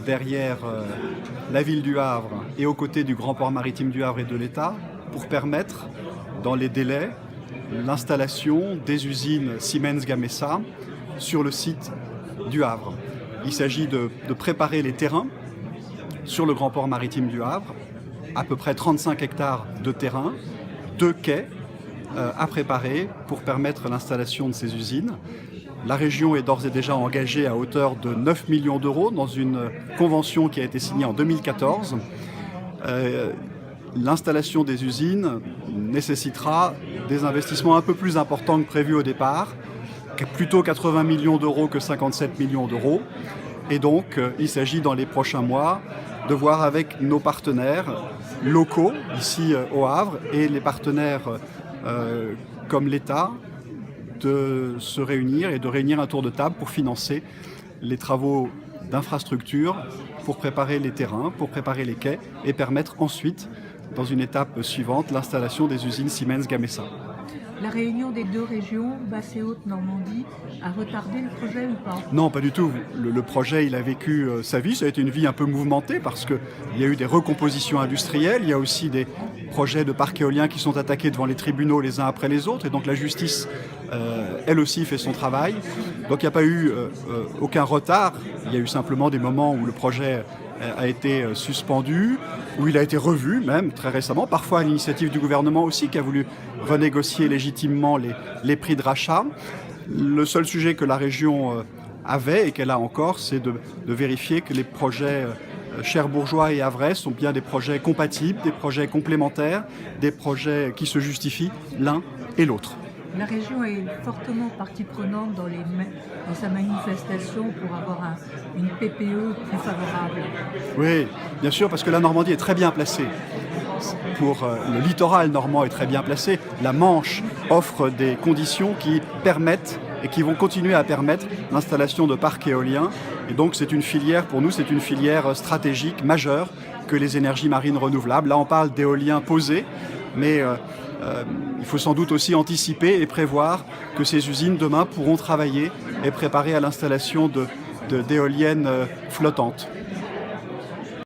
derrière la ville du Havre et aux côtés du Grand Port Maritime du Havre et de l'État pour permettre, dans les délais, l'installation des usines Siemens Gamesa sur le site du Havre. Il s'agit de préparer les terrains sur le Grand Port Maritime du Havre, à peu près 35 hectares de terrain, 2 quais à préparer pour permettre l'installation de ces usines. La région est d'ores et déjà engagée à hauteur de 9 millions d'euros dans une convention qui a été signée en 2014. L'installation des usines nécessitera des investissements un peu plus importants que prévu au départ, plutôt 80 millions d'euros que 57 millions d'euros. Et donc, il s'agit dans les prochains mois de voir avec nos partenaires locaux, ici au Havre, et les partenaires comme l'État, de se réunir et de réunir un tour de table pour financer les travaux d'infrastructure, pour préparer les terrains, pour préparer les quais et permettre ensuite, dans une étape suivante, l'installation des usines Siemens Gamesa. La réunion des deux régions, Basse et Haute-Normandie, a retardé le projet ou pas? Non, pas du tout. Le projet, il a vécu sa vie. Ça a été une vie un peu mouvementée parce qu'il y a eu des recompositions industrielles. Il y a aussi des projets de parcs éoliens qui sont attaqués devant les tribunaux les uns après les autres. Et donc la justice, elle aussi, fait son travail. Donc il n'y a pas eu aucun retard. Il y a eu simplement des moments où le projet a été suspendu, où il a été revu même très récemment, parfois à l'initiative du gouvernement aussi qui a voulu renégocier légitimement les prix de rachat. Le seul sujet que la région avait et qu'elle a encore, c'est de vérifier que les projets cherbourgeois et havrais sont bien des projets compatibles, des projets complémentaires, des projets qui se justifient l'un et l'autre. La région est fortement partie prenante dans sa manifestation pour avoir une PPE plus favorable. Oui, bien sûr, parce que la Normandie est très bien placée. Le littoral normand est très bien placé. La Manche offre des conditions qui permettent et qui vont continuer à permettre l'installation de parcs éoliens. Et donc c'est une filière, pour nous, c'est une filière stratégique majeure que les énergies marines renouvelables. Là, on parle d'éoliens posés, mais il faut sans doute aussi anticiper et prévoir que ces usines, demain, pourront travailler et préparer à l'installation d'éoliennes flottantes.